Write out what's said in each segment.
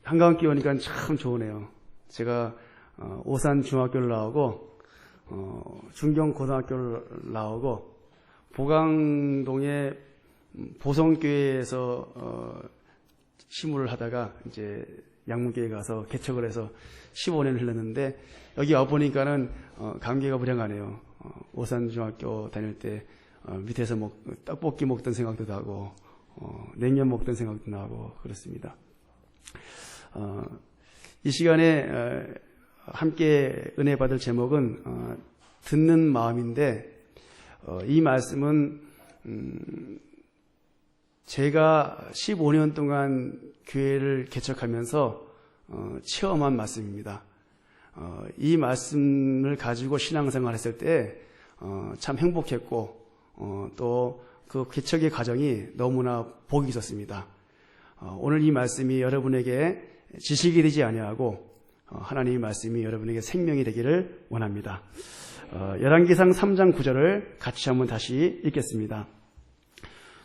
한가운데 오니까 참 좋으네요. 제가 오산 중학교를 나오고 중경 고등학교를 나오고 보강동의 보성교회에서 시무를 하다가 이제 양문교회 가서 개척을 해서 15년을 흘렀는데 여기 와보니까는 감개가 무량하네요. 오산 중학교 다닐 때 밑에서 떡볶이 먹던 생각도 나고 냉면 먹던 생각도 나고 그렇습니다. 이 시간에 함께 은혜 받을 제목은 듣는 마음인데 이 말씀은 제가 15년 동안 교회를 개척하면서 체험한 말씀입니다. 이 말씀을 가지고 신앙생활 했을 때 참 행복했고 또 그 개척의 과정이 너무나 복이 있었습니다. 오늘 이 말씀이 여러분에게 지식이 되지 아니하고 하나님의 말씀이 여러분에게 생명이 되기를 원합니다. 열왕기상 3장 9절을 같이 한번 다시 읽겠습니다.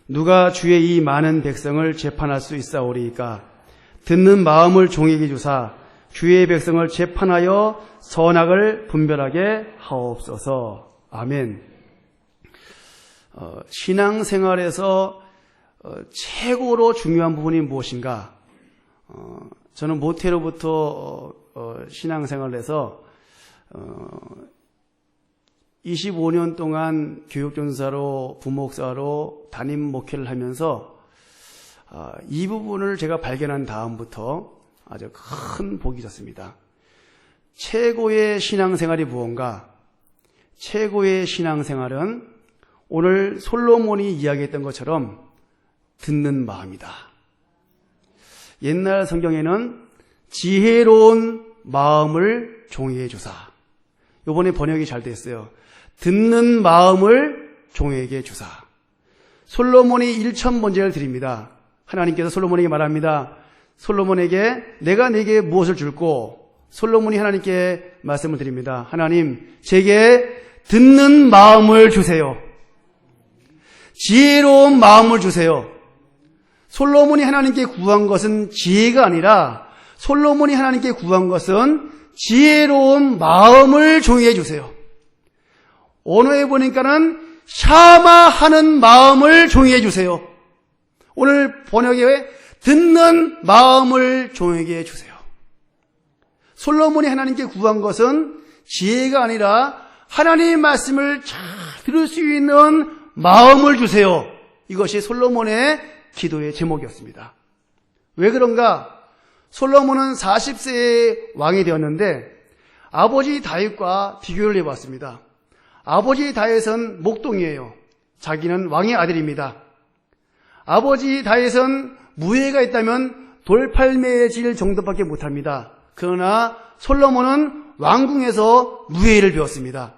누가 주의 이 많은 백성을 재판할 수 있사오리이까 듣는 마음을 종에게 주사 주의 백성을 재판하여 선악을 분별하게 하옵소서. 아멘. 신앙생활에서 최고로 중요한 부분이 무엇인가? 저는 모태로부터 신앙생활을 해서 25년 동안 교육전사로 부목사로 담임 목회를 하면서 이 부분을 제가 발견한 다음부터 아주 큰 복이 있었습니다. 최고의 신앙생활이 무언가? 최고의 신앙생활은 오늘 솔로몬이 이야기했던 것처럼 듣는 마음이다. 옛날 성경에는 지혜로운 마음을 종이에 주사. 이번에 번역이 잘 됐어요. 듣는 마음을 종에게 주사. 솔로몬이 1000번제를 드립니다. 하나님께서 솔로몬에게 말합니다. 솔로몬에게 내가 네게 무엇을 줄고 솔로몬이 하나님께 말씀을 드립니다. 하나님, 제게 듣는 마음을 주세요. 지혜로운 마음을 주세요. 솔로몬이 하나님께 구한 것은 지혜가 아니라 솔로몬이 하나님께 구한 것은 지혜로운 마음을 종이에 주세요. 언어에 보니까는 샤마하는 마음을 종이에 주세요. 오늘 번역에 듣는 마음을 종에게 주세요. 솔로몬이 하나님께 구한 것은 지혜가 아니라 하나님의 말씀을 잘 들을 수 있는 마음을 주세요. 이것이 솔로몬의 기도의 제목이었습니다. 왜 그런가? 솔로몬은 40세에 왕이 되었는데 아버지 다윗과 비교를 해봤습니다. 아버지 다윗은 목동이에요. 자기는 왕의 아들입니다. 아버지 다윗은 무예가 있다면 돌팔매질 정도밖에 못합니다. 그러나 솔로몬은 왕궁에서 무예를 배웠습니다.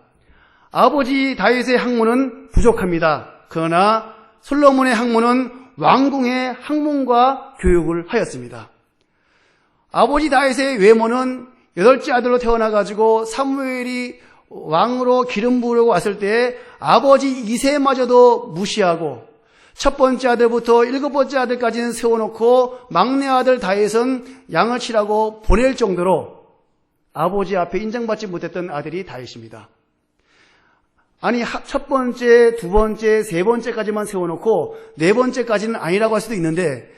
아버지 다윗의 학문은 부족합니다. 그러나 솔로몬의 학문은 왕궁의 학문과 교육을 하였습니다. 아버지 다윗의 외모는 8째 아들로 태어나가지고 사무엘이 왕으로 기름 부으려고 왔을 때 아버지 이새마저도 무시하고 첫 번째 아들부터 7번째 아들까지는 세워놓고 막내 아들 다윗은 양을 치라고 보낼 정도로 아버지 앞에 인정받지 못했던 아들이 다윗입니다. 아니, 첫 번째, 두 번째, 세 번째까지만 세워놓고 네 번째까지는 아니라고 할 수도 있는데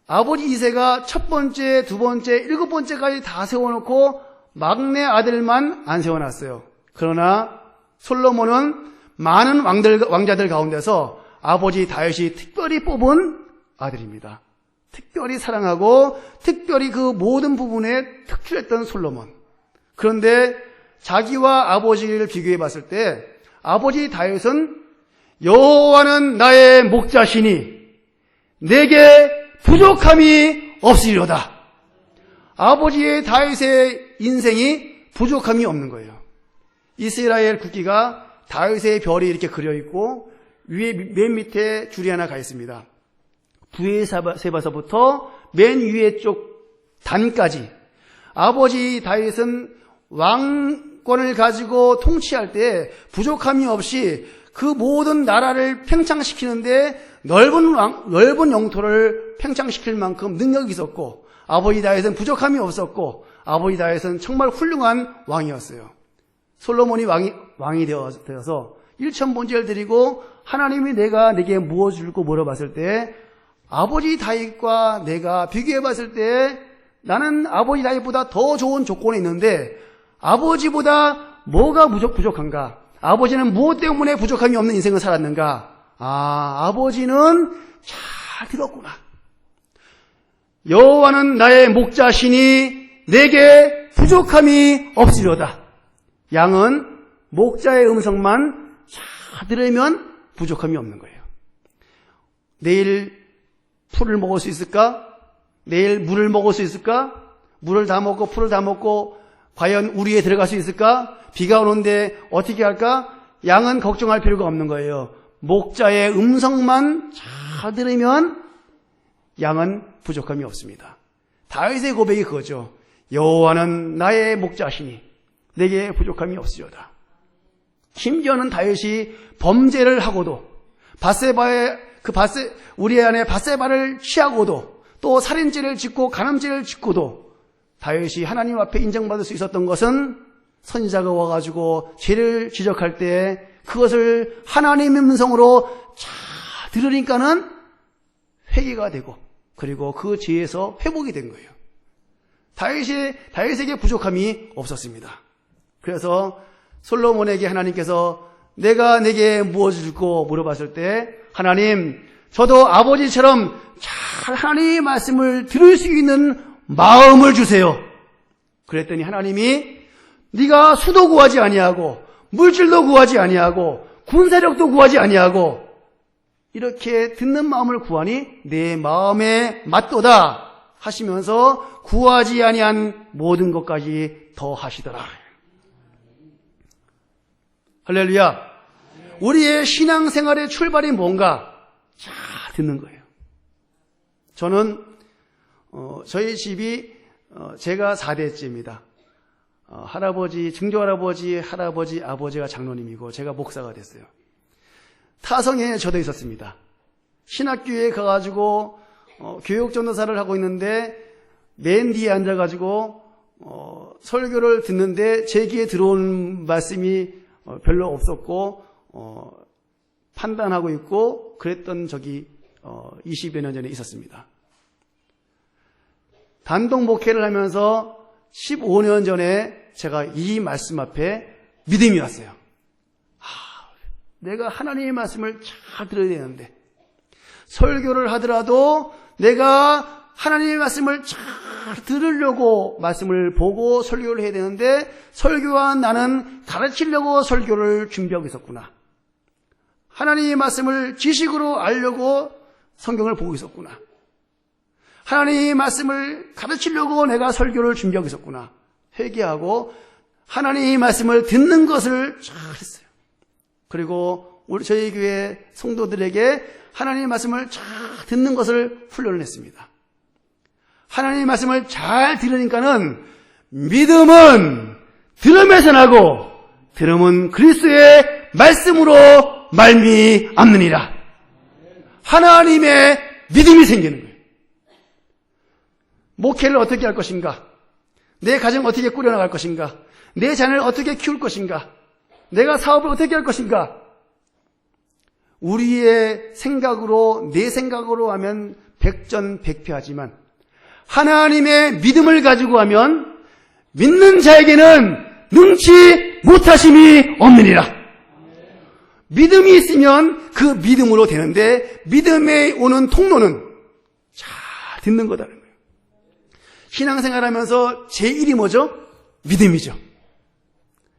아버지 이새가 첫 번째, 두 번째, 7번째까지 다 세워놓고 막내 아들만 안 세워놨어요. 그러나 솔로몬은 많은 왕자들 가운데서 아버지 다윗이 특별히 뽑은 아들입니다. 특별히 사랑하고 특별히 그 모든 부분에 특출했던 솔로몬. 그런데 자기와 아버지를 비교해 봤을 때 아버지 다윗은 여호와는 나의 목자시니 내게 부족함이 없으리로다. 아버지의 다윗의 인생이 부족함이 없는 거예요. 이스라엘 국기가 다윗의 별이 이렇게 그려 있고 위에 맨 밑에 줄이 하나 가 있습니다. 부에세바서부터 맨 위에 쪽 단까지 아버지 다윗은 왕권을 가지고 통치할 때 부족함이 없이 그 모든 나라를 팽창시키는데 넓은 영토를 팽창시킬 만큼 능력이 있었고, 아버지 다윗은 부족함이 없었고, 아버지 다윗은 정말 훌륭한 왕이었어요. 솔로몬이 왕이 되어서 일천번제를 드리고 하나님이 내게 무엇을 줄고 물어봤을 때, 아버지 다윗과 내가 비교해봤을 때 나는 아버지 다윗보다 더 좋은 조건이 있는데 아버지보다 뭐가 부족한가? 아버지는 무엇 때문에 부족함이 없는 인생을 살았는가? 아버지는 잘 들었구나. 여호와는 나의 목자시니 내게 부족함이 없으려다. 양은 목자의 음성만 잘 들으면 부족함이 없는 거예요. 내일 풀을 먹을 수 있을까? 내일 물을 먹을 수 있을까? 물을 다 먹고 풀을 다 먹고 과연 우리에 들어갈 수 있을까? 비가 오는데 어떻게 할까? 양은 걱정할 필요가 없는 거예요. 목자의 음성만 잘 들으면 양은 부족함이 없습니다. 다윗의 고백이 그거죠. 여호와는 나의 목자시니 내게 부족함이 없으리로다. 심지어는 다윗이 범죄를 하고도 우리 아내 밧세바를 취하고도 또 살인죄를 짓고 간음죄를 짓고도 다윗이 하나님 앞에 인정받을 수 있었던 것은 선지자가 와가지고 죄를 지적할 때 그것을 하나님의 음성으로 잘 들으니까는 회개가 되고 그리고 그 죄에서 회복이 된 거예요. 다윗에게 부족함이 없었습니다. 그래서 솔로몬에게 하나님께서 내가 내게 무엇을 줄고 물어봤을 때 하나님, 저도 아버지처럼 잘 하나님의 말씀을 들을 수 있는 마음을 주세요. 그랬더니 하나님이 네가 수도 구하지 아니하고 물질도 구하지 아니하고 군사력도 구하지 아니하고 이렇게 듣는 마음을 구하니 내 마음에 맞도다 하시면서 구하지 아니한 모든 것까지 더 하시더라. 할렐루야. 우리의 신앙생활의 출발이 뭔가 잘 듣는 거예요. 저는 저희 집이 제가 4대째입니다. 할아버지, 증조할아버지, 할아버지, 아버지가 장로님이고 제가 목사가 됐어요. 타성에 저도 있었습니다. 신학교에 가가지고 교육전도사를 하고 있는데 맨 뒤에 앉아가지고 설교를 듣는데 제 귀에 들어온 말씀이 별로 없었고 판단하고 있고 그랬던 적이 20여 년 전에 있었습니다. 단독 목회를 하면서 15년 전에 제가 이 말씀 앞에 믿음이 왔어요. 내가 하나님의 말씀을 잘 들어야 되는데 설교를 하더라도 내가 하나님의 말씀을 잘 들으려고 말씀을 보고 설교를 해야 되는데 설교와 나는 가르치려고 설교를 준비하고 있었구나. 하나님의 말씀을 지식으로 알려고 성경을 보고 있었구나. 하나님의 말씀을 가르치려고 내가 설교를 준비하고 있었구나. 회개하고 하나님의 말씀을 듣는 것을 잘 했어요. 그리고 저희 교회 성도들에게 하나님의 말씀을 잘 듣는 것을 훈련을 했습니다. 하나님의 말씀을 잘 들으니까는 믿음은 들음에서 나고 들음은 그리스도의 말씀으로 말미암느니라. 하나님의 믿음이 생기는 거예요. 목회를 어떻게 할 것인가? 내 가정 어떻게 꾸려나갈 것인가? 내 자녀를 어떻게 키울 것인가? 내가 사업을 어떻게 할 것인가? 우리의 생각으로 내 생각으로 하면 백전백패하지만 하나님의 믿음을 가지고 하면 믿는 자에게는 능치 못하심이 없느니라. 믿음이 있으면 그 믿음으로 되는데 믿음에 오는 통로는 잘 듣는 거다는 거예요. 신앙생활하면서 제1이 뭐죠? 믿음이죠.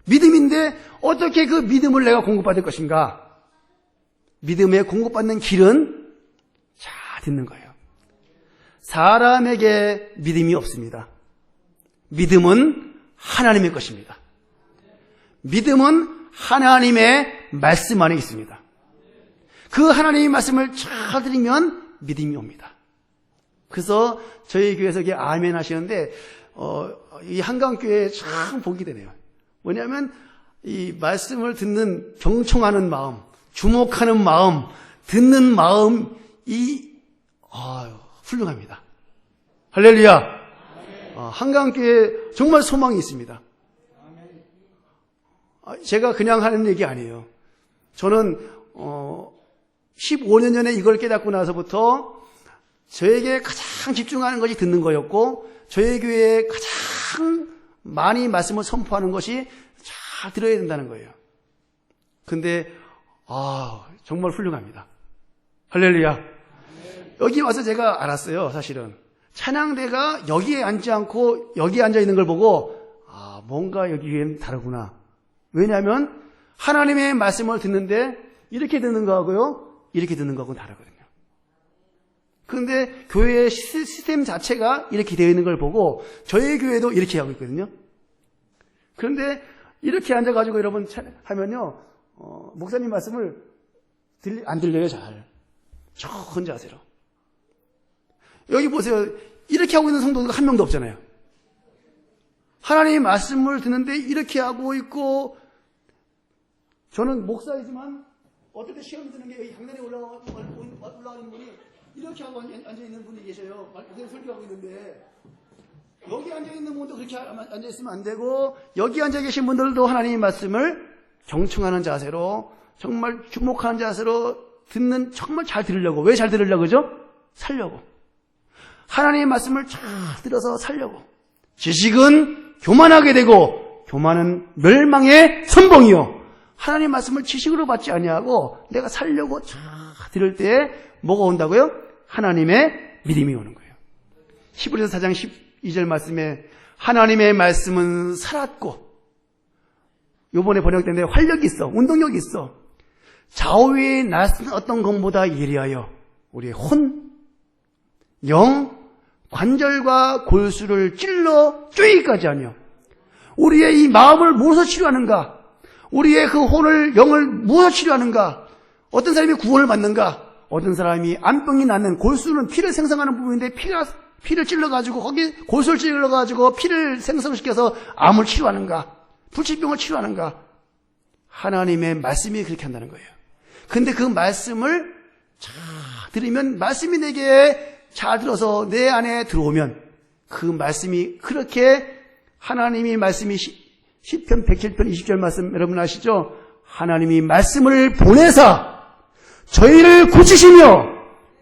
믿음인데 어떻게 그 믿음을 내가 공급받을 것인가? 믿음에 공급받는 길은 잘 듣는 거예요. 사람에게 믿음이 없습니다. 믿음은 하나님의 것입니다. 믿음은 하나님의 말씀 안에 있습니다. 그 하나님의 말씀을 잘 들으면 믿음이 옵니다. 그래서 저희 교회에서 이게 아멘 하시는데 이 한강교회에 참 복이 되네요. 뭐냐면 이 말씀을 듣는 경청하는 마음, 주목하는 마음, 듣는 마음이 훌륭합니다. 할렐루야. 한강교회에 정말 소망이 있습니다. 제가 그냥 하는 얘기 아니에요. 저는 15년 전에 이걸 깨닫고 나서부터 저에게 가장 집중하는 것이 듣는 거였고, 저희 교회에 가장 많이 말씀을 선포하는 것이 잘 들어야 된다는 거예요. 근데 정말 훌륭합니다. 할렐루야. 여기 와서 제가 알았어요. 사실은 찬양대가 여기에 앉지 않고 여기에 앉아 있는 걸 보고 뭔가 여기엔 다르구나. 왜냐하면 하나님의 말씀을 듣는데 이렇게 듣는 거하고요, 이렇게 듣는 거하고는 다르거든요. 그런데 교회의 시스템 자체가 이렇게 되어 있는 걸 보고 저희 교회도 이렇게 하고 있거든요. 그런데 이렇게 앉아가지고 여러분 하면요, 목사님 말씀을 안 들려요. 잘 저 혼자 하세요. 여기 보세요. 이렇게 하고 있는 성도가 한 명도 없잖아요. 하나님의 말씀을 듣는데 이렇게 하고 있고, 저는 목사이지만 어떨 때 시험 드는 게 여기 강단에 올라가는 분이 이렇게 하고 앉아있는 분이 계셔요. 목사님 설교하고 있는데 여기 앉아있는 분도 그렇게 앉아있으면 안 되고, 여기 앉아 계신 분들도 하나님의 말씀을 경청하는 자세로, 정말 주목하는 자세로 듣는, 정말 잘 들으려고. 왜 잘 들으려고 그죠? 살려고. 하나님의 말씀을 잘 들어서 살려고. 지식은 교만하게 되고 교만은 멸망의 선봉이요. 하나님의 말씀을 지식으로 받지 아니하고 내가 살려고 잘 들을 때에 뭐가 온다고요? 하나님의 믿음이 오는 거예요. 히브리서 4장 12절 말씀에 하나님의 말씀은 살았고, 요번에 번역된데 활력이 있어, 운동력이 있어. 좌우에 낯선 어떤 것보다 예리하여 우리의 혼, 영, 관절과 골수를 찔러 쪼이기까지 하며, 우리의 이 마음을 무엇으로 치료하는가? 우리의 그 혼을, 영을 무엇으로 치료하는가? 어떤 사람이 구원을 받는가? 어떤 사람이 암병이 낫는, 골수는 피를 생성하는 부분인데 피를 찔러가지고, 거기 골수를 찔러가지고 피를 생성시켜서 암을 치료하는가? 불치병을 치료하는가? 하나님의 말씀이 그렇게 한다는 거예요. 근데 그 말씀을 잘 들으면, 말씀이 내게 잘 들어서 내 안에 들어오면, 그 말씀이 그렇게, 하나님이 말씀이 시편 107편 20절 말씀 여러분 아시죠? 하나님이 말씀을 보내사 저희를 고치시며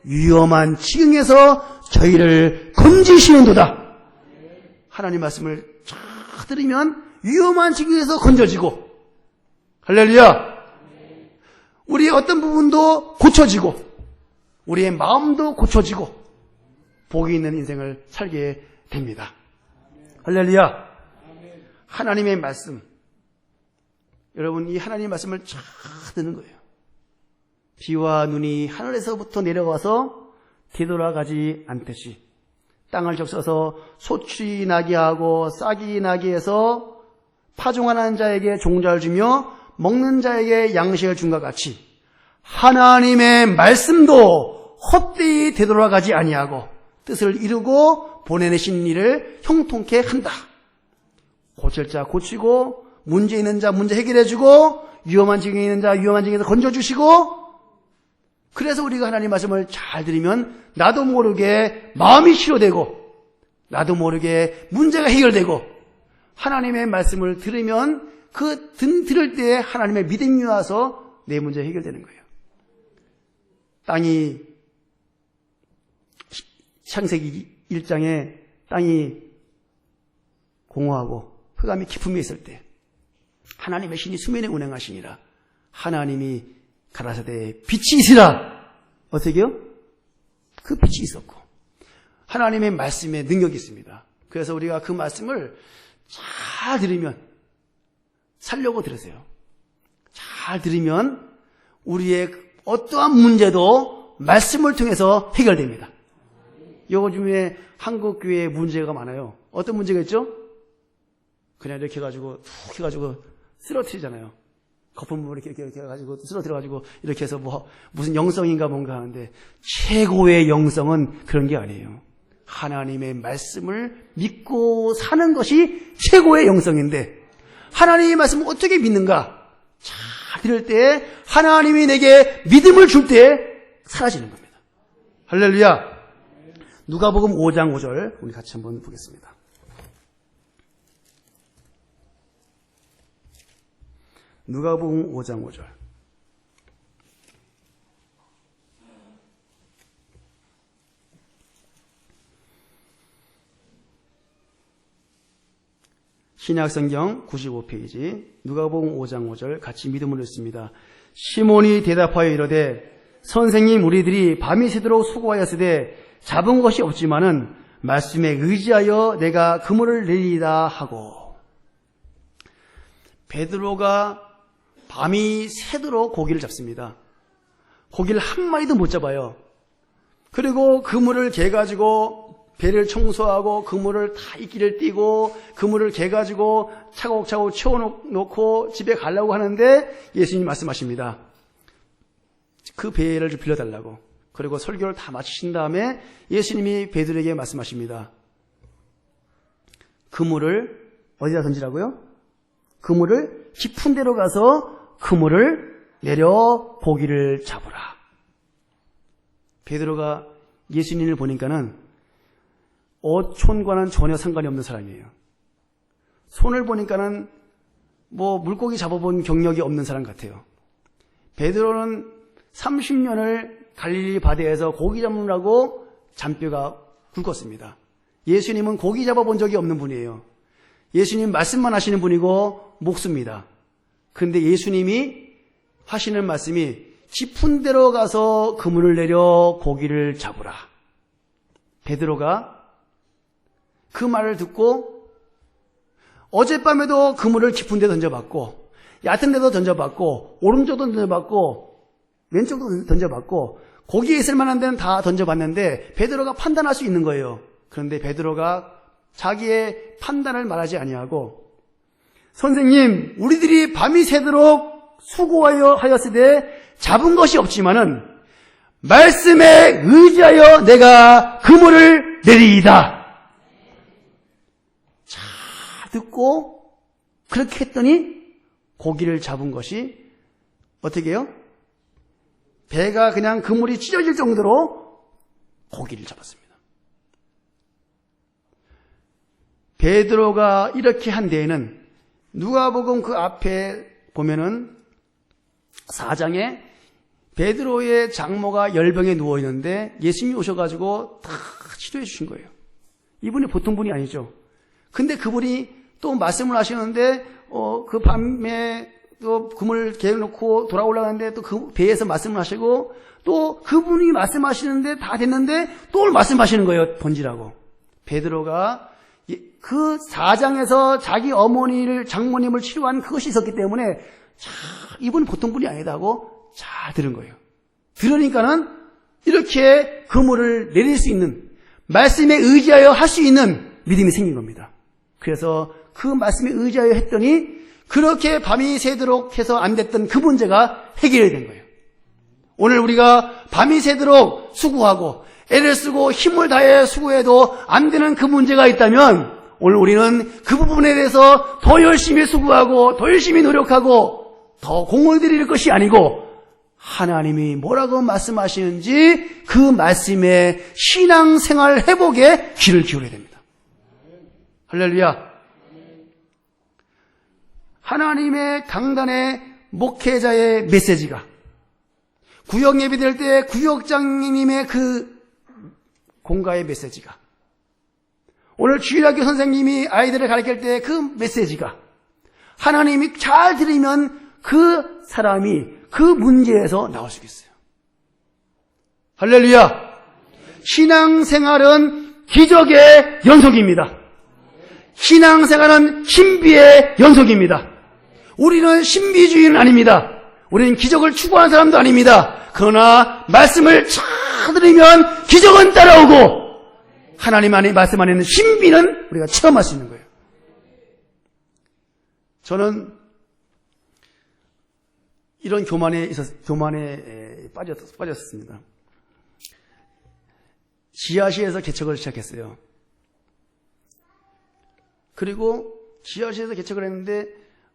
위험한 지경에서 저희를 건지시는도다. 하나님 말씀을 잘 들으면 위험한 지경에서 건져지고, 할렐루야. 우리의 어떤 부분도 고쳐지고, 우리의 마음도 고쳐지고, 복이 있는 인생을 살게 됩니다. 할렐루야. 하나님의 말씀, 여러분 이 하나님의 말씀을 잘 듣는 거예요. 비와 눈이 하늘에서부터 내려와서 되돌아가지 않듯이 땅을 적셔서 소출이 나게 하고 싹이 나게 해서 파종하는 자에게 종자를 주며 먹는 자에게 양식을 준 것 같이, 하나님의 말씀도 헛되이 되돌아가지 아니하고 뜻을 이루고 보내내신 일을 형통케 한다. 고칠 자 고치고, 문제 있는 자 문제 해결해주고, 위험한 지경에 있는 자 위험한 지경에서 건져주시고. 그래서 우리가 하나님 말씀을 잘 들으면 나도 모르게 마음이 치료되고, 나도 모르게 문제가 해결되고, 하나님의 말씀을 들으면 그 들을 때 하나님의 믿음이 와서 내 문제 해결되는 거예요. 땅이, 창세기 1장에 땅이 공허하고 흑암이 깊음에 있을 때 하나님의 신이 수면에 운행하시니라. 하나님이 가라사대 빛이 있으라. 어떻게요? 그 빛이 있었고, 하나님의 말씀에 능력이 있습니다. 그래서 우리가 그 말씀을 잘 들으면, 살려고 들으세요. 잘 들으면 우리의 어떠한 문제도 말씀을 통해서 해결됩니다. 요즘에 한국 교회에 문제가 많아요. 어떤 문제가 있죠? 그냥 이렇게 해가지고 툭 해가지고 쓰러뜨리잖아요. 거품 부분 이렇게 해가지고 쓰러뜨려가지고 이렇게 해서 무슨 영성인가 뭔가 하는데, 최고의 영성은 그런 게 아니에요. 하나님의 말씀을 믿고 사는 것이 최고의 영성인데, 하나님의 말씀을 어떻게 믿는가? 잘 드릴 때 하나님이 내게 믿음을 줄 때 사라지는 겁니다. 할렐루야. 누가복음 5장 5절 우리 같이 한번 보겠습니다. 누가복음 5장 5절. 신약성경 95페이지 누가복음 5장 5절 같이 믿음으로 읽습니다. 시몬이 대답하여 이르되 선생님 우리들이 밤이 새도록 수고하였으되 잡은 것이 없지만은 말씀에 의지하여 내가 그물을 내리이다 하고. 베드로가 밤이 새도록 고기를 잡습니다. 고기를 한 마리도 못 잡아요. 그리고 그물을 개가지고 배를 청소하고 그물을 다 이끼를 띄고 그물을 개가지고 차곡차곡 채워놓고 집에 가려고 하는데 예수님이 말씀하십니다. 그 배를 좀 빌려달라고. 그리고 설교를 다 마치신 다음에 예수님이 베드로에게 말씀하십니다. 그물을 어디다 던지라고요? 그물을 깊은 데로 가서 그물을 내려 고기를 잡으라. 베드로가 예수님을 보니까는 어촌과는 전혀 상관이 없는 사람이에요. 손을 보니까는 물고기 잡아본 경력이 없는 사람 같아요. 베드로는 30년을 갈릴리 바다에서 고기 잡느라고 잔뼈가 굵었습니다. 예수님은 고기 잡아본 적이 없는 분이에요. 예수님 말씀만 하시는 분이고 목수입니다. 그런데 예수님이 하시는 말씀이 깊은 데로 가서 그물을 내려 고기를 잡으라. 베드로가 그 말을 듣고 어젯밤에도 그물을 깊은 데 던져봤고 얕은 데도 던져봤고 오른쪽도 던져봤고 왼쪽도 던져봤고 고기에 있을 만한 데는 다 던져봤는데 베드로가 판단할 수 있는 거예요. 그런데 베드로가 자기의 판단을 말하지 아니하고 선생님 우리들이 밤이 새도록 수고하여 하였으되 잡은 것이 없지만은 말씀에 의지하여 내가 그물을 내리이다. 듣고 그렇게 했더니 고기를 잡은 것이 어떻게 해요? 배가 그냥 그물이 찢어질 정도로 고기를 잡았습니다. 베드로가 이렇게 한 데에는 누가복음 그 앞에 보면은 4장에 베드로의 장모가 열병에 누워있는데 예수님이 오셔가지고 다 치료해 주신 거예요. 이분이 보통 분이 아니죠. 근데 그분이 또 말씀을 하시는데 그 밤에 또 그물 개놓고 돌아올라가는데 또 그 배에서 말씀을 하시고 또 그분이 말씀하시는데 다 됐는데 또 말씀하시는 거예요. 던지라고. 베드로가 그 4장에서 자기 어머니를 장모님을 치료한 그것이 있었기 때문에 이분은 보통 분이 아니다고 잘 들은 거예요. 들으니까는 이렇게 그물을 내릴 수 있는 말씀에 의지하여 할 수 있는 믿음이 생긴 겁니다. 그래서 그 말씀에 의지하여 했더니 그렇게 밤이 새도록 해서 안 됐던 그 문제가 해결이 된 거예요. 오늘 우리가 밤이 새도록 수고하고 애를 쓰고 힘을 다해 수고해도 안 되는 그 문제가 있다면 오늘 우리는 그 부분에 대해서 더 열심히 수고하고 더 열심히 노력하고 더 공을 들일 것이 아니고 하나님이 뭐라고 말씀하시는지 그 말씀에 신앙생활 회복에 귀를 기울여야 됩니다. 할렐루야. 하나님의 강단의 목회자의 메시지가 구역 예배 될 때 구역장님의 그 공가의 메시지가 오늘 주일학교 선생님이 아이들을 가르칠 때 그 메시지가 하나님이 잘 들으면 그 사람이 그 문제에서 나올 수 있어요. 할렐루야. 신앙생활은 기적의 연속입니다. 신앙생활은 신비의 연속입니다. 우리는 신비주의는 아닙니다. 우리는 기적을 추구하는 사람도 아닙니다. 그러나 말씀을 잘 들으면 기적은 따라오고 하나님 안에 말씀 안에 있는 신비는 우리가 체험할 수 있는 거예요. 저는 이런 교만에 빠졌습니다. 지하시에서 개척을 시작했어요. 그리고 지하시에서 개척을 했는데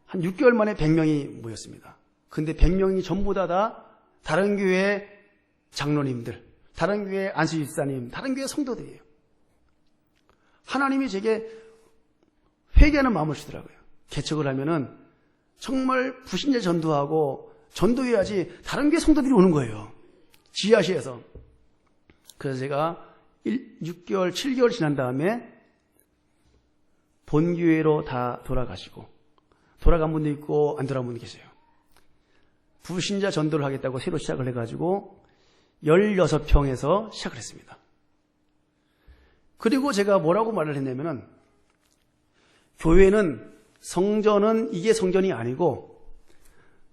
한 6개월 만에 100명이 모였습니다. 근데 100명이 전부 다 다른 교회 장로님들, 다른 교회 안수집사님, 다른 교회 성도들이에요. 하나님이 제게 회개하는 마음을 주더라고요. 개척을 하면은 정말 불신자 전도하고 전도해야지 다른 교회 성도들이 오는 거예요. 지하시에서. 그래서 제가 6개월, 7개월 지난 다음에 본교회로 다 돌아가시고, 돌아간 분도 있고 안 돌아간 분도 계세요. 불신자 전도를 하겠다고 새로 시작을 해가지고 16평에서 시작을 했습니다. 그리고 제가 뭐라고 말을 했냐면은, 교회는, 성전은 이게 성전이 아니고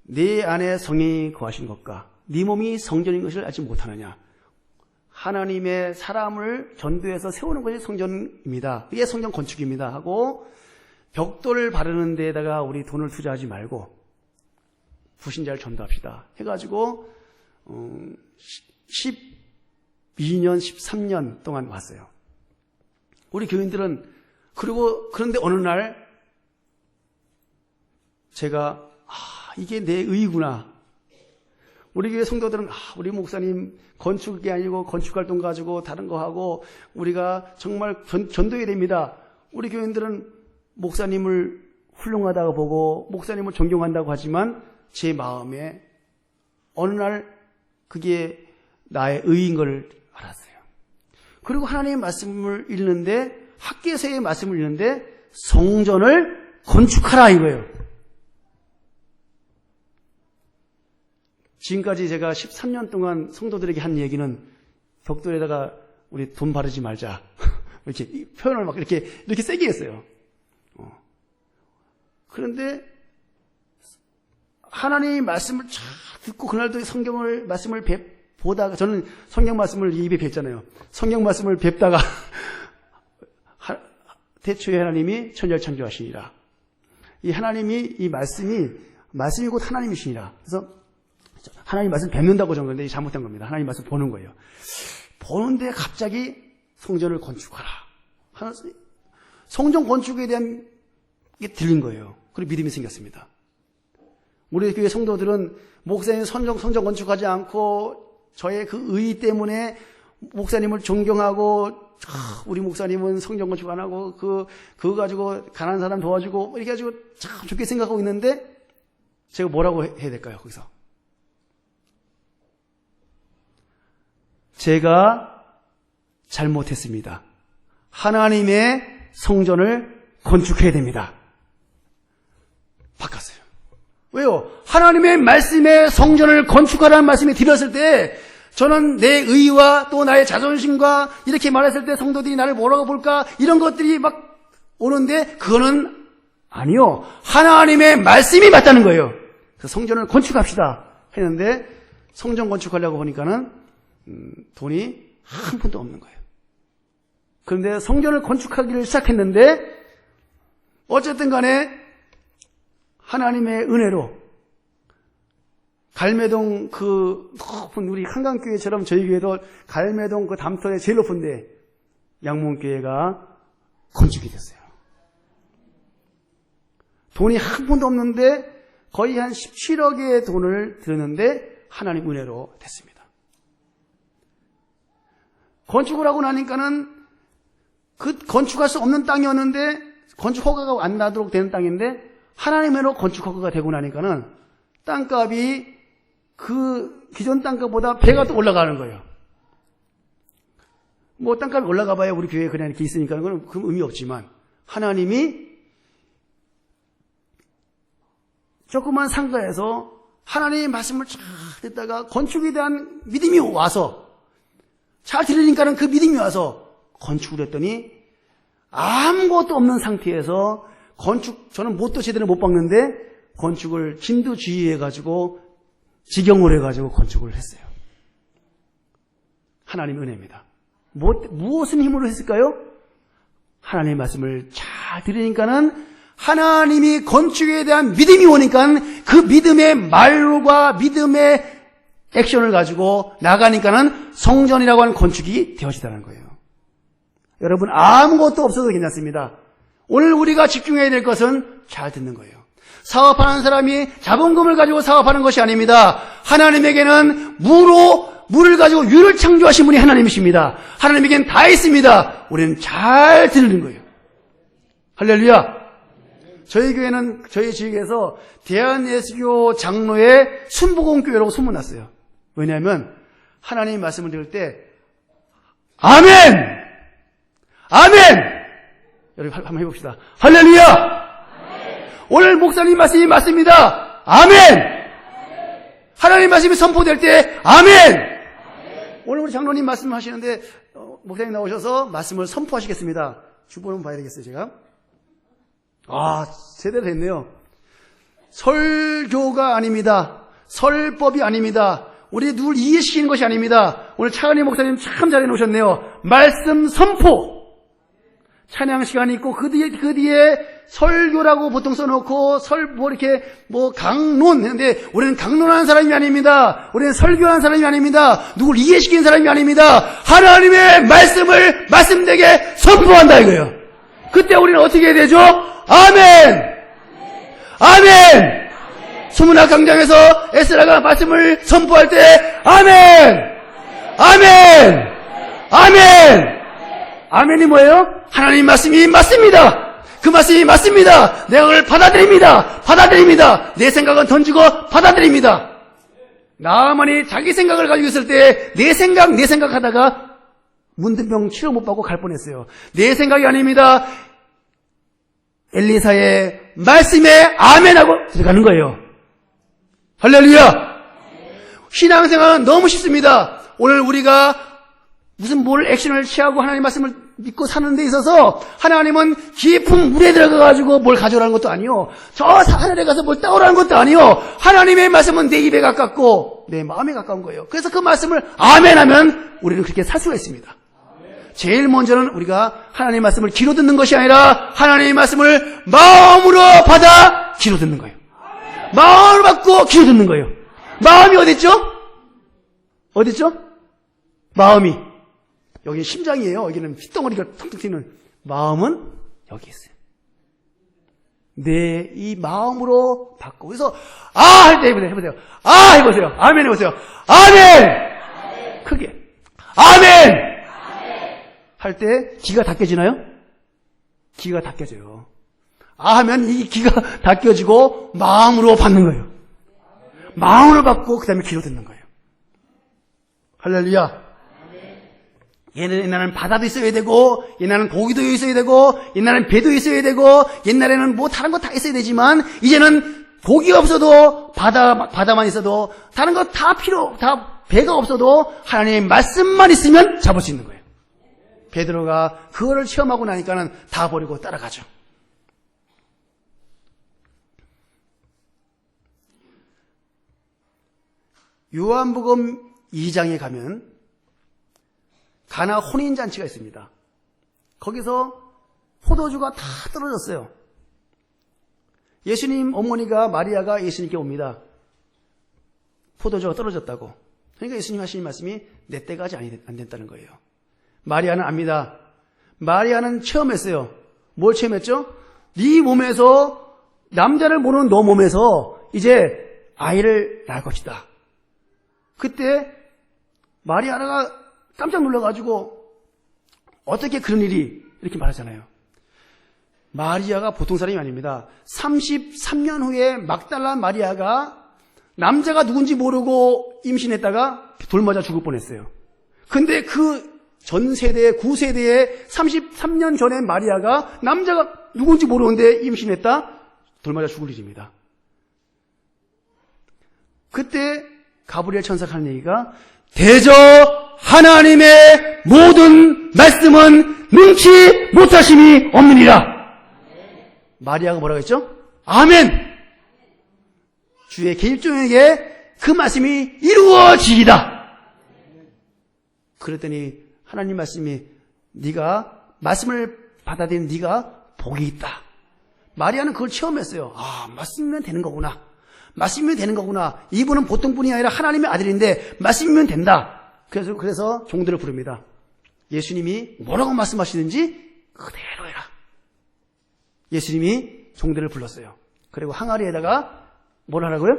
내 안에 성령이 거하신 것과 네 몸이 성전인 것을 알지 못하느냐. 하나님의 사람을 전도해서 세우는 것이 성전입니다. 이게 성전 건축입니다 하고, 벽돌을 바르는 데에다가 우리 돈을 투자하지 말고 불신자를 전도합시다 해가지고 12년, 13년 동안 왔어요. 우리 교인들은, 그런데 어느 날 제가 이게 내 의구나. 우리 교회 성도들은 우리 목사님 건축이 아니고 건축활동 가지고 다른 거 하고 우리가 정말 전도해야 됩니다. 우리 교인들은 목사님을 훌륭하다고 보고 목사님을 존경한다고 하지만 제 마음에 어느 날 그게 나의 의인 걸 알았어요. 그리고 하나님의 말씀을 읽는데, 학개서의 말씀을 읽는데 성전을 건축하라 이거예요. 지금까지 제가 13년 동안 성도들에게 한 얘기는 벽돌에다가 우리 돈 바르지 말자. 이렇게 표현을 막 이렇게 세게 했어요. 그런데 하나님의 말씀을 쫙 듣고 그날도 말씀을 보다가, 저는 성경 말씀을 입에 뱉잖아요. 성경 말씀을 뱉다가 태초에 하나님이 천지를 창조하시니라. 이 하나님이, 이 말씀이 곧 하나님이시니라. 그래서 하나님 말씀 뵙는다고 적었는데 잘못된 겁니다. 하나님 말씀 보는 거예요. 보는데 갑자기 성전을 건축하라. 성전 건축에 대한 게 들린 거예요. 그리고 믿음이 생겼습니다. 우리 교회 성도들은 목사님 성전 건축하지 않고 저의 그 의의 때문에 목사님을 존경하고, 우리 목사님은 성전 건축 안 하고 그거 가지고 가난한 사람 도와주고 이렇게 가지고 참 좋게 생각하고 있는데, 제가 뭐라고 해야 될까요? 거기서 제가 잘못했습니다. 하나님의 성전을 건축해야 됩니다. 바꿨어요. 왜요? 하나님의 말씀에 성전을 건축하라는 말씀이 드렸을 때 저는 내 의와 또 나의 자존심과 이렇게 말했을 때 성도들이 나를 뭐라고 볼까, 이런 것들이 막 오는데, 그거는 아니요, 하나님의 말씀이 맞다는 거예요. 그래서 성전을 건축합시다 했는데, 성전 건축하려고 보니까는 돈이 한 푼도 없는 거예요. 그런데 성전을 건축하기를 시작했는데, 어쨌든 간에 하나님의 은혜로 갈매동 그 높은, 우리 한강교회처럼 저희 교회도 갈매동 그 담터에 제일 높은데 양문교회가 건축이 됐어요. 돈이 한 푼도 없는데 거의 한 17억의 돈을 들였는데 하나님 은혜로 됐습니다. 건축을 하고 나니까는, 그 건축할 수 없는 땅이었는데 건축 허가가 안 나도록 되는 땅인데 하나님의 은혜로 건축 허가가 되고 나니까는 땅값이 그 기존 땅값보다 배가 또 올라가는 거예요. 뭐 땅값이 올라가 봐야 우리 교회에 그냥 이렇게 있으니까 그건 의미 없지만, 하나님이 조그만 상가에서 하나님의 말씀을 쫙 듣다가 건축에 대한 믿음이 와서, 잘 들으니까는 그 믿음이 와서 건축을 했더니 아무것도 없는 상태에서 저는 못도 제대로 못 박는데 건축을 진두지휘해가지고 직영으로 해가지고 건축을 했어요. 하나님의 은혜입니다. 무엇은 힘으로 했을까요? 하나님의 말씀을 잘 들으니까는 하나님이 건축에 대한 믿음이 오니까 그 믿음의 말과 믿음의 액션을 가지고 나가니까는 성전이라고 하는 건축이 되어지다는 거예요. 여러분, 아무것도 없어도 괜찮습니다. 오늘 우리가 집중해야 될 것은 잘 듣는 거예요. 사업하는 사람이 자본금을 가지고 사업하는 것이 아닙니다. 하나님에게는 물을 가지고 유를 창조하신 분이 하나님이십니다. 하나님에게는 다 있습니다. 우리는 잘 들는 거예요. 할렐루야. 저희 교회는 저희 지역에서 대한예수교 장로의 순복음교회라고 소문났어요. 왜냐하면 하나님 말씀을 들을 때 아멘! 아멘! 여러분 한번 해봅시다. 할렐루야! 아멘. 오늘 목사님 말씀이 맞습니다. 아멘! 하나님 말씀이 선포될 때 아멘! 오늘 우리 장로님 말씀하시는데 목사님 나오셔서 말씀을 선포하시겠습니다. 주보는 봐야 되겠어요, 제가. 제대로 됐네요. 설교가 아닙니다. 설법이 아닙니다. 우리 누굴 이해시키는 것이 아닙니다. 오늘 차관희 목사님 참 잘해 놓으셨네요. 말씀 선포. 찬양 시간이 있고 그 뒤에 설교라고 보통 써놓고 강론 했는데 우리는 강론하는 사람이 아닙니다. 우리는 설교하는 사람이 아닙니다. 누굴 이해시키는 사람이 아닙니다. 하나님의 말씀을 말씀되게 선포한다 이거예요. 그때 우리는 어떻게 해야 되죠? 아멘! 아멘! 수문학 강장에서 에스라가 말씀을 선포할 때 아멘! 아멘! 아멘! 아멘이 뭐예요? 하나님 말씀이 맞습니다. 그 말씀이 맞습니다. 내가 그걸 받아들입니다. 내 생각은 던지고 받아들입니다. 나만이 자기 생각을 가지고 있을 때 내 생각 하다가 문득병 치료 못 받고 갈 뻔했어요. 내 생각이 아닙니다. 엘리사의 말씀에 아멘하고 들어가는 거예요. 할렐루야! 신앙생활은 너무 쉽습니다. 오늘 우리가 무슨 액션을 취하고 하나님 말씀을 믿고 사는 데 있어서 하나님은 깊은 물에 들어가가지고 뭘 가져오라는 것도 아니요. 저 하늘에 가서 뭘 따오라는 것도 아니요. 하나님의 말씀은 내 입에 가깝고 내 마음에 가까운 거예요. 그래서 그 말씀을 아멘하면 우리는 그렇게 살 수가 있습니다. 제일 먼저는 우리가 하나님의 말씀을 귀로 듣는 것이 아니라 하나님의 말씀을 마음으로 받아 귀로 듣는 거예요. 마음으로 받고 귀로 듣는 거예요. 마음이 어딨죠? 어딨죠? 마음이 여기 심장이에요. 여기는 핏덩어리가 퉁퉁 튀는 마음은 여기 있어요. 내 이 마음으로 받고 그래서 할 때 해보세요. 해보세요. 아멘 해보세요. 아멘! 크게 아멘! 할 때 기가 닦여지나요? 기가 닦여져요. 하면 이 기가 닦여지고 마음으로 받는 거예요. 마음으로 받고 그 다음에 귀로 듣는 거예요. 할렐루야. 옛날에는 바다도 있어야 되고 옛날에는 고기도 있어야 되고 옛날에는 배도 있어야 되고 옛날에는 뭐 다른 거 다 있어야 되지만 이제는 고기가 없어도 바다만 있어도 다른 거 다 배가 없어도 하나님의 말씀만 있으면 잡을 수 있는 거예요. 베드로가 그거를 체험하고 나니까는 다 버리고 따라가죠. 요한복음 2장에 가면 가나 혼인잔치가 있습니다. 거기서 포도주가 다 떨어졌어요. 예수님 어머니가 마리아가 예수님께 옵니다. 포도주가 떨어졌다고. 그러니까 예수님 하시는 말씀이 내 때가 아직 안 됐다는 거예요. 마리아는 압니다. 마리아는 체험했어요. 뭘 체험했죠? 네 몸에서 남자를 모르는 너 몸에서 이제 아이를 낳을 것이다. 그때 마리아가 깜짝 놀라가지고 어떻게 그런 일이 이렇게 말하잖아요. 마리아가 보통 사람이 아닙니다. 33년 후에 막달라 마리아가 남자가 누군지 모르고 임신했다가 돌 맞아 죽을 뻔했어요. 근데 그 전 세대, 9세대에 33년 전에 마리아가 남자가 누군지 모르는데 임신했다? 돌 맞아 죽을 일입니다. 그때 가브리엘 천사가 하는 얘기가 대저 하나님의 모든 말씀은 능치 못하심이 없느니라. 마리아가 뭐라고 했죠? 아멘! 주의 개입종에게 그 말씀이 이루어지리다. 그랬더니 하나님 말씀이 네가 말씀을 받아들인 네가 복이 있다. 마리아는 그걸 체험했어요. 말씀이면 되는 거구나. 말씀이면 되는 거구나. 이분은 보통 분이 아니라 하나님의 아들인데 말씀이면 된다. 그래서 종들을 부릅니다. 예수님이 뭐라고 말씀하시는지 그대로 해라. 예수님이 종들을 불렀어요. 그리고 항아리에다가 뭘 하라고요?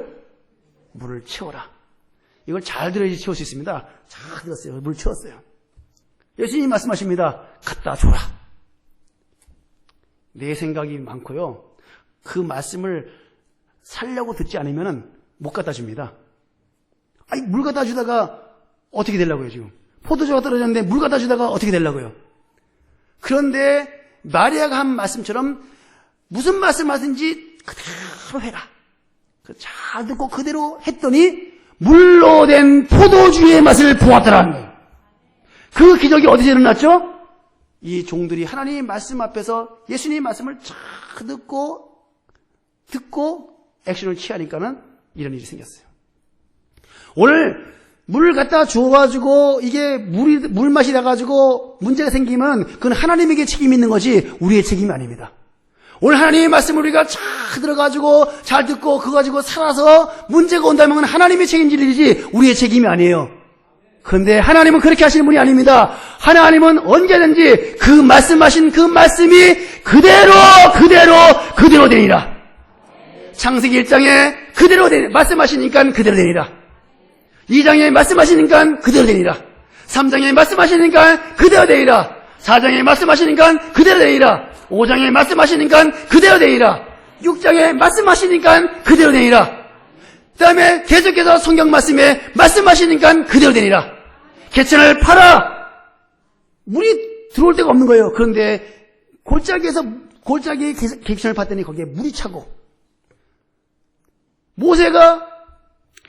물을 채워라. 이걸 잘 들어야지 채울 수 있습니다. 잘 들었어요. 물 채웠어요. 예수님이 말씀하십니다. 갖다 줘라. 내 생각이 많고요. 그 말씀을 살려고 듣지 않으면 못 갖다 줍니다. 아니, 물 갖다 주다가 어떻게 되려고요, 지금? 포도주가 떨어졌는데 물 갖다 주다가 어떻게 되려고요? 그런데 마리아가 한 말씀처럼 무슨 말씀 하든지 그대로 해라. 잘 듣고 그대로 했더니 물로 된 포도주의 맛을 보았더라는 거예요. 그 기적이 어디서 일어났죠? 이 종들이 하나님의 말씀 앞에서 예수님의 말씀을 잘 듣고 액션을 취하니까는 이런 일이 생겼어요. 오늘 물 갖다 주어가지고 이게 물맛이 나가지고 문제가 생기면 그건 하나님에게 책임이 있는 거지 우리의 책임이 아닙니다. 오늘 하나님의 말씀을 우리가 잘 들어가지고 잘 듣고 그거 가지고 살아서 문제가 온다면 하나님의 책임질 일이지 우리의 책임이 아니에요. 그런데 하나님은 그렇게 하시는 분이 아닙니다. 하나님은 언제든지 그 말씀하신 그 말씀이 그대로 되니라. 창세기 1장에 그대로 되니라. 말씀하시니까 그대로 되니라. 2장에 말씀하시니까 그대로 되니라. 3장에 말씀하시니까 그대로 되니라. 4장에 말씀하시니까 그대로 되니라. 5장에 말씀하시니까 그대로 되니라. 6장에 말씀하시니까 그대로 되니라. 그 다음에 계속해서 성경 말씀에 말씀하시니까 그대로 되니라. 개천을 팔아. 물이 들어올 데가 없는 거예요. 그런데 골짜기에 개천을 팠더니 거기에 물이 차고 모세가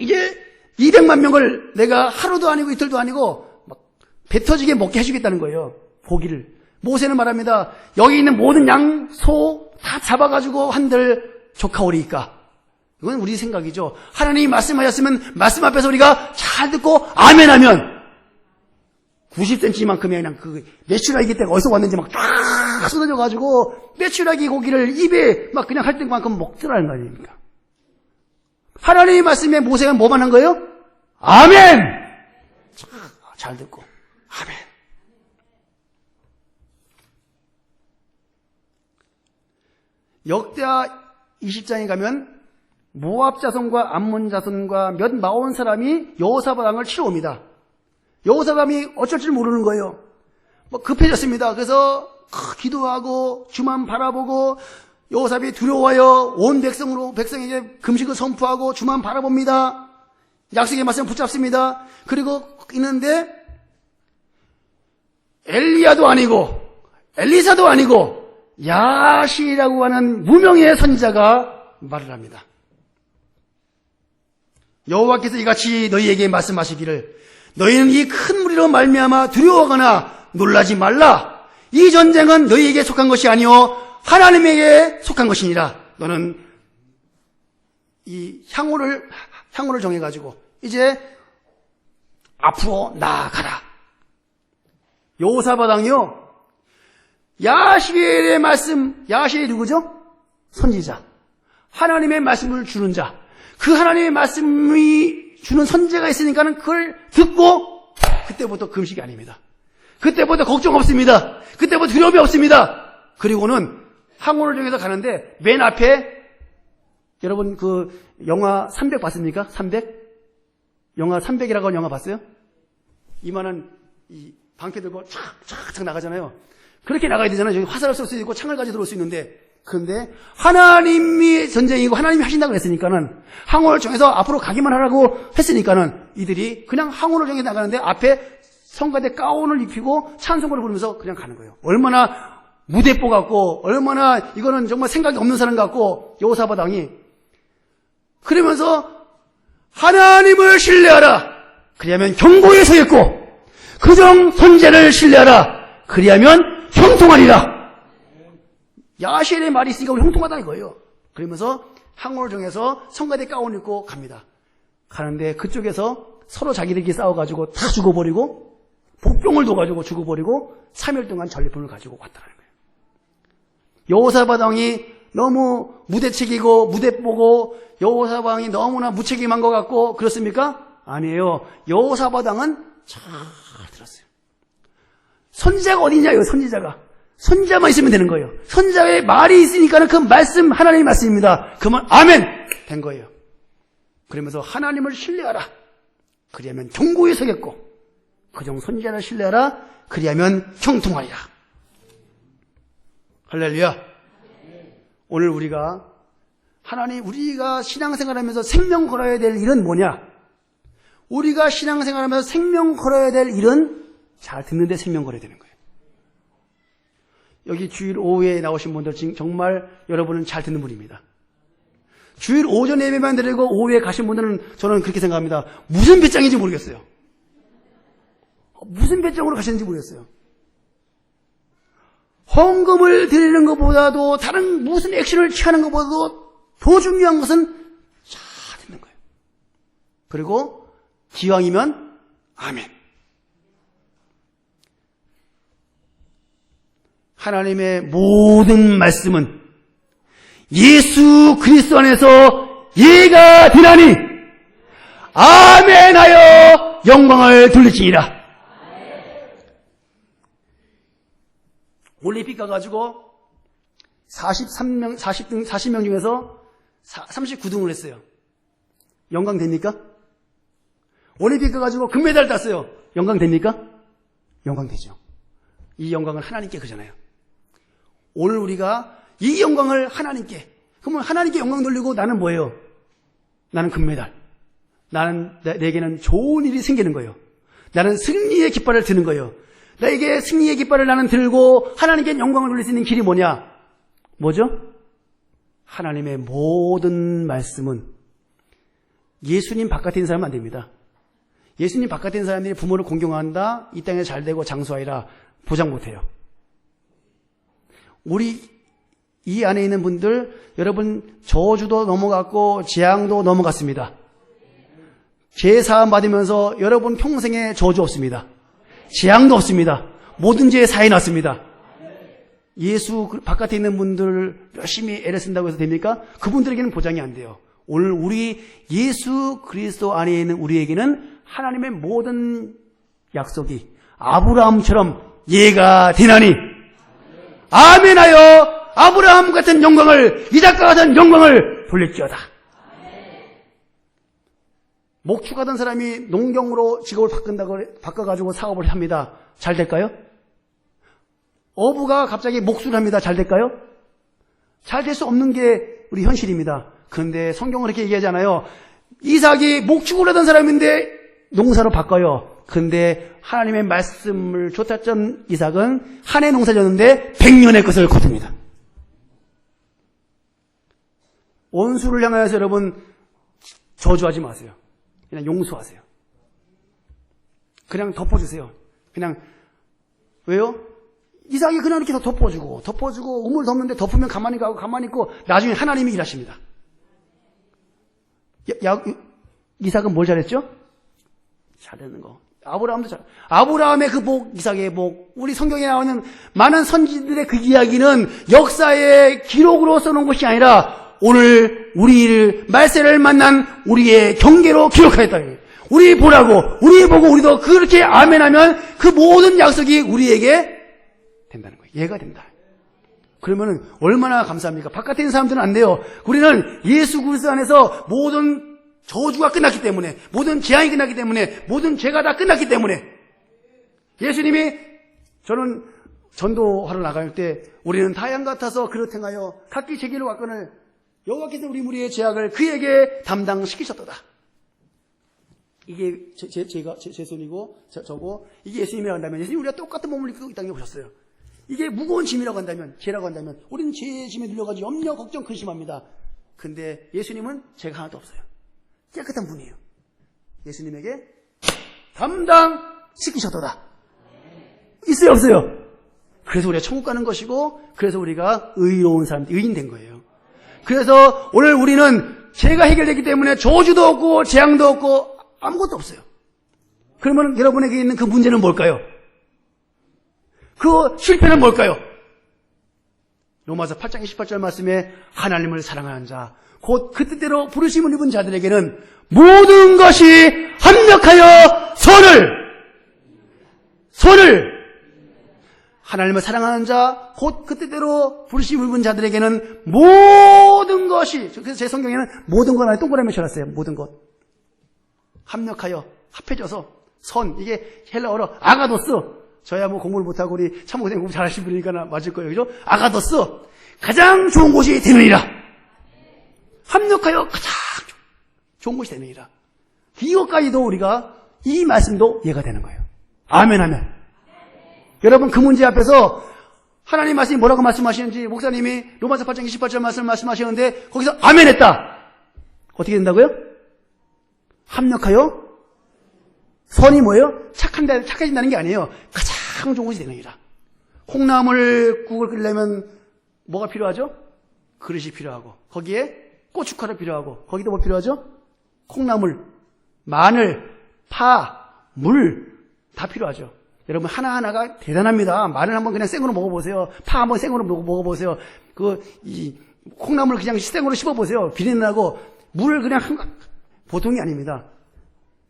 이제 200만 명을 내가 하루도 아니고 이틀도 아니고 막 배 터지게 먹게 해주겠다는 거예요. 고기를. 모세는 말합니다. 여기 있는 모든 양, 소 다 잡아가지고 한들 조카오리이까. 이건 우리 생각이죠. 하나님이 말씀하셨으면 말씀 앞에서 우리가 잘 듣고 아멘하면 90cm만큼의 그냥 그 메추라기 때가 어디서 왔는지 막 쫙 쏟아져가지고 메추라기 고기를 입에 막 그냥 할 때만큼 먹더라는 거 아닙니까? 하나님의 말씀에 모세가 뭐만 한 거예요? 아멘! 잘 듣고 아멘. 역대하 20장에 가면 모압 자손과 암몬 자손과 몇 마온 사람이 여호사밧 왕을 치러 옵니다. 여호사밧이 어쩔 줄 모르는 거예요. 급해졌습니다. 그래서 기도하고 주만 바라보고 여호사밧이 두려워하여 온 백성에게 금식을 선포하고 주만 바라봅니다. 약속의 말씀을 붙잡습니다. 그리고 있는데 엘리야도 아니고 엘리사도 아니고 야시라고 하는 무명의 선지자가 말을 합니다. 여호와께서 이같이 너희에게 말씀하시기를 너희는 이 큰 무리로 말미암아 두려워하거나 놀라지 말라. 이 전쟁은 너희에게 속한 것이 아니요 하나님에게 속한 것이니라. 너는 이 향후를 정해가지고 이제 앞으로 나아가라. 여호사밧 왕이요 야시엘의 말씀, 야시엘이 누구죠? 선지자. 하나님의 말씀을 주는 자. 그 하나님의 말씀이 주는 선지자가 있으니까는 그걸 듣고 그때부터 금식이 아닙니다. 그때부터 걱정 없습니다. 그때부터 두려움이 없습니다. 그리고는 항우를 정해서 가는데 맨 앞에 여러분 그 영화 300 봤습니까? 300? 영화 300이라고 하는 영화 봤어요? 이만한 이 방패 들고 착착착 나가잖아요. 그렇게 나가야 되잖아요. 여기 화살을 쏠 수 있고 창을 가지고 들어올 수 있는데 그런데 하나님이 전쟁이고 하나님이 하신다고 했으니까는 항우를 정해서 앞으로 가기만 하라고 했으니까는 이들이 그냥 항우를 정해서 나가는데 앞에 성가대 가운을 입히고 찬송을 부르면서 그냥 가는 거예요. 얼마나 무대뽀 같고 얼마나 이거는 정말 생각이 없는 사람 같고 여호사밧 왕이 그러면서 하나님을 신뢰하라. 그리하면 경고에 서겠고 그정 선제를 신뢰하라. 그리하면 형통하리라. 야시엘의 말이 있으니까 우리 형통하다 이거예요. 그러면서 항우를 정해서 성가대 가운 입고 갑니다. 가는데 그쪽에서 서로 자기들끼리 싸워가지고 다 죽어버리고 복병을 둬가지고 죽어버리고 3일 동안 전리품을 가지고 왔다는 거예요. 여호사밧 왕이 너무 무대책이고 무대뽀고 여호사밧 왕이 너무나 무책임한 것 같고 그렇습니까? 아니에요. 여호사밧 왕은 잘 들었어요. 선지자가 어디냐요? 선지자가. 선자만 있으면 되는 거예요. 선자의 말이 있으니까 그 말씀 하나님의 말씀입니다. 그러면 아멘 된 거예요. 그러면서 하나님을 신뢰하라. 그리하면 경고에 서겠고 그중 선지자를 신뢰하라. 그리하면 형통하리라. 할렐루야. 오늘 우리가 신앙생활하면서 생명 걸어야 될 일은 뭐냐? 우리가 신앙생활하면서 생명 걸어야 될 일은 잘 듣는데 생명 걸어야 되는 거예요. 여기 주일 오후에 나오신 분들 정말 여러분은 잘 듣는 분입니다. 주일 오전 예배만 드리고 오후에 가신 분들은 저는 그렇게 생각합니다. 무슨 배짱인지 모르겠어요. 무슨 배짱으로 가시는지 모르겠어요. 헌금을 드리는 것보다도 다른 무슨 액션을 취하는 것보다도 더 중요한 것은 잘 듣는 거예요. 그리고 기왕이면 아멘. 하나님의 모든 말씀은 예수 그리스도 안에서 예가 되나니 아멘하여 영광을 돌리지니라. 올림픽 가가지고 40명 중에서 39등을 했어요. 영광 됩니까? 올림픽 가가지고 금메달 땄어요. 영광 됩니까? 영광 되죠. 이 영광은 하나님께 그잖아요. 오늘 우리가 이 영광을 하나님께, 그러면 하나님께 영광 돌리고 나는 뭐예요? 나는 금메달. 내게는 좋은 일이 생기는 거예요. 나는 승리의 깃발을 드는 거예요. 나에게 승리의 깃발을 나는 들고 하나님께 영광을 돌릴 수 있는 길이 뭐냐? 뭐죠? 하나님의 모든 말씀은 예수님 바깥에 있는 사람은 안 됩니다. 예수님 바깥에 있는 사람들이 부모를 공경한다, 이 땅에 잘되고 장수하리라 보장 못해요. 우리 이 안에 있는 분들, 여러분 저주도 넘어갔고 재앙도 넘어갔습니다. 죄 사함 받으면서 여러분 평생에 저주 없습니다. 재앙도 없습니다. 모든 죄에 사해 놨습니다. 예수 바깥에 있는 분들 열심히 애를 쓴다고 해서 됩니까? 그분들에게는 보장이 안 돼요. 오늘 우리 예수 그리스도 안에 있는 우리에게는 하나님의 모든 약속이 아브라함처럼 예가 되나니 아멘하여 아브라함 같은 영광을, 이삭과 같은 영광을 돌릴지어다. 목축하던 사람이 농경으로 직업을 바꿔가지고 사업을 합니다. 잘 될까요? 어부가 갑자기 목수를 합니다. 잘 될까요? 잘 될 수 없는 게 우리 현실입니다. 그런데 성경은 이렇게 얘기하잖아요. 이삭이 목축을 하던 사람인데 농사로 바꿔요. 그런데 하나님의 말씀을 쫓았던 이삭은 한 해 농사 졌는데 100년의 것을 거둡니다. 원수를 향하여서 여러분 저주하지 마세요. 그냥 용서하세요. 그냥 덮어주세요. 그냥 왜요? 이삭이 그냥 이렇게 덮어주고 우물 덮는데 덮으면 가만히 가고 가만히 있고 나중에 하나님이 일하십니다. 이삭은 뭘 잘했죠? 잘하는 거. 아브라함도 잘. 아브라함의 그 복, 이삭의 복. 우리 성경에 나오는 많은 선지들의 그 이야기는 역사의 기록으로 써놓은 것이 아니라 오늘 우리를 말세를 만난 우리의 경계로 기록하였다. 우리 보라고, 우리 보고 우리도 그렇게 아멘하면 그 모든 약속이 우리에게 된다는 거예요. 예가 된다. 그러면 얼마나 감사합니까? 바깥에 있는 사람들은 안 돼요. 우리는 예수 그리스도 안에서 모든 저주가 끝났기 때문에, 모든 재앙이 끝났기 때문에, 모든 죄가 다 끝났기 때문에 예수님이, 저는 전도하러 나갈 때 우리는 다양 같아서 그릇 행하여 각기 제 길을 왔거늘 여호와께서 우리 무리의 죄악을 그에게 담당시키셨도다. 이게 제 손이고 저고, 이게 예수님이라고 한다면, 예수님 우리가 똑같은 몸을 입고 이 땅에 오셨어요. 이게 무거운 짐이라고 한다면, 죄라고 한다면 우리는 죄의 짐에 눌려가지고 염려, 걱정, 근심합니다. 근데 예수님은 죄가 하나도 없어요. 깨끗한 분이에요. 예수님에게 담당시키셨도다. 있어요, 없어요? 그래서 우리가 천국 가는 것이고, 그래서 우리가 의로운 사람, 의인 된 거예요. 그래서 오늘 우리는 죄가 해결됐기 때문에 저주도 없고 재앙도 없고 아무것도 없어요. 그러면 여러분에게 있는 그 문제는 뭘까요? 그 실패는 뭘까요? 로마서 8장 28절 말씀에 하나님을 사랑하는 자, 곧 그 뜻대로 부르심을 입은 자들에게는 모든 것이 합력하여 선을 하나님을 사랑하는 자, 곧 그때대로 부르심을 입은 자들에게는 모든 것이, 그래서 제 성경에는 모든 것 안에 동그라미 쳐놨어요. 모든 것. 합력하여, 합해져서, 선, 이게 헬라어로 아가도스. 저야 뭐 공부를 못하고 우리 참고생 공부 잘하신 분이니까 맞을 거예요. 그죠? 아가도스. 가장 좋은 곳이 되느니라. 합력하여 가장 좋은 곳이 되느니라. 이것까지도 우리가, 이 말씀도 이해가 되는 거예요. 아멘, 아멘. 여러분, 그 문제 앞에서 하나님 말씀이 뭐라고 말씀하시는지 목사님이 로마서 8장 28절 말씀하시는데 거기서 아멘 했다. 어떻게 된다고요? 합력하여 선이 뭐예요? 착해진다는 게 아니에요. 가장 좋은 것이 되느니라. 콩나물국을 끓이려면 뭐가 필요하죠? 그릇이 필요하고 거기에 고춧가루 필요하고 거기도 뭐 필요하죠? 콩나물, 마늘, 파, 물 다 필요하죠. 여러분 하나하나가 대단합니다. 마늘 한번 그냥 생으로 먹어보세요. 파 한번 생으로 먹어보세요. 이 콩나물 그냥 생으로 씹어보세요. 비린내나고 물을 그냥 보통이 아닙니다.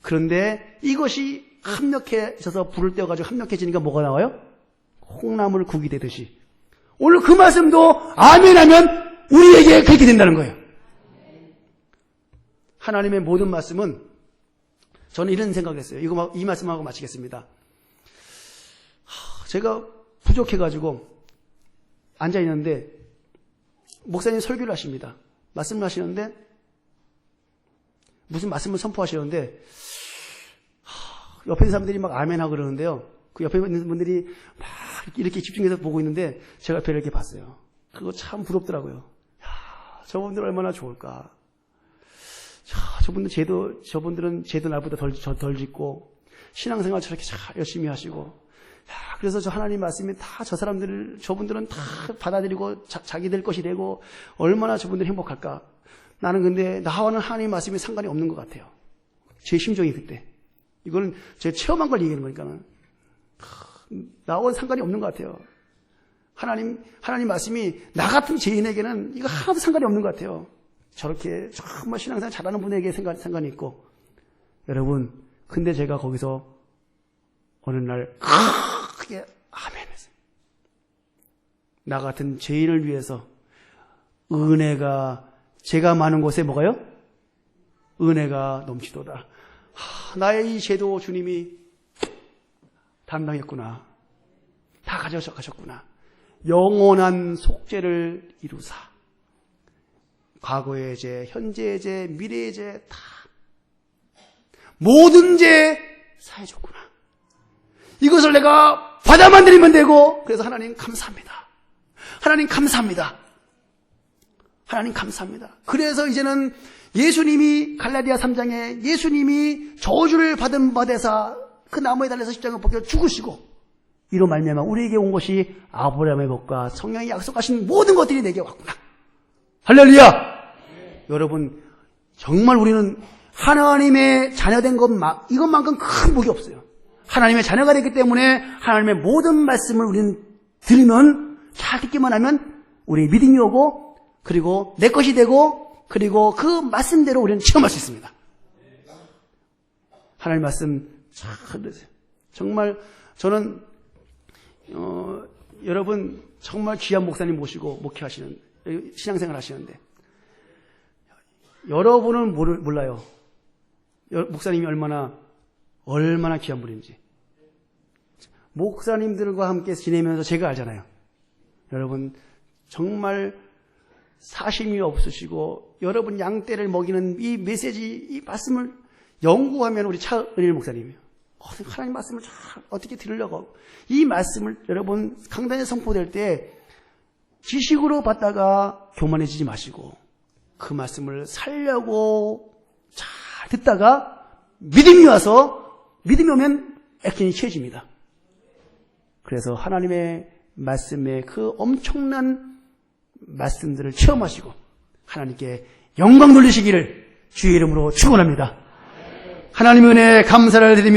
그런데 이것이 합력해져서 불을 떼어가지고 합력해지니까 뭐가 나와요? 콩나물 국이 되듯이. 오늘 그 말씀도 아멘 하면 우리에게 그렇게 된다는 거예요. 하나님의 모든 말씀은 저는 이런 생각을 했어요. 이 말씀하고 마치겠습니다. 제가 부족해가지고 앉아있는데 목사님 설교를 하십니다. 말씀을 하시는데 무슨 말씀을 선포하시는데 옆에 있는 사람들이 막 아멘하고 그러는데요. 그 옆에 있는 분들이 막 이렇게 집중해서 보고 있는데 제가 옆에 이렇게 봤어요. 그거 참 부럽더라고요. 야, 저분들 얼마나 좋을까. 저분들은 죄도 나보다 덜 짓고 신앙생활 저렇게 잘 열심히 하시고 그래서 저 하나님 말씀이 다 저분들은 다 받아들이고 자기들 것이 되고 얼마나 저분들이 행복할까. 나는 근데 나와는 하나님 말씀이 상관이 없는 것 같아요. 제 심정이 그때. 이거는 제가 체험한 걸 얘기하는 거니까는. 나와는 상관이 없는 것 같아요. 하나님 말씀이 나 같은 죄인에게는 이거 하나도 상관이 없는 것 같아요. 저렇게 정말 신앙생활 잘하는 분에게 상관이 있고. 여러분, 근데 제가 거기서 어느 날 크게 아멘 했어요. 나 같은 죄인을 위해서 은혜가 제가 많은 곳에 뭐가요? 은혜가 넘치도다. 나의 이 죄도 주님이 담당했구나. 다 가져가셨구나. 영원한 속죄를 이루사. 과거의 죄, 현재의 죄, 미래의 죄 다 모든 죄 사해줬구나. 이것을 내가 받아만 드리면 되고 그래서 하나님 감사합니다. 하나님 감사합니다. 하나님 감사합니다. 그래서 이제는 예수님이 갈라디아 3장에 예수님이 저주를 받은 바 되사 그 나무에 달려서 십자가에 못 박혀 죽으시고 이로 말미암아 우리에게 온 것이 아브라함의 복과 성령이 약속하신 모든 것들이 내게 왔구나. 할렐루야. 여러분 정말 우리는 하나님의 자녀된 이것만큼 큰 복이 없어요. 하나님의 자녀가 되기 때문에 하나님의 모든 말씀을 우리는 들으면 잘 듣기만 하면 우리의 믿음이 오고 그리고 내 것이 되고 그리고 그 말씀대로 우리는 체험할 수 있습니다. 하나님 말씀 잘 들으세요. 정말 저는 여러분 정말 귀한 목사님 모시고 목회하시는 신앙생활 하시는데 여러분은 몰라요. 목사님이 얼마나 귀한 분인지. 목사님들과 함께 지내면서 제가 알잖아요. 여러분 정말 사심이 없으시고 여러분 양떼를 먹이는 이 메시지, 이 말씀을 연구하면 우리 차은일 목사님이에요. 하나님 말씀을 잘 어떻게 들으려고 이 말씀을 여러분 강단에 선포될 때 지식으로 받다가 교만해지지 마시고 그 말씀을 살려고 잘 듣다가 믿음이 오면 액션이 취해집니다. 그래서 하나님의 말씀의 그 엄청난 말씀들을 체험하시고 하나님께 영광 돌리시기를 주의 이름으로 축원합니다. 하나님의 은혜에 감사를 드리며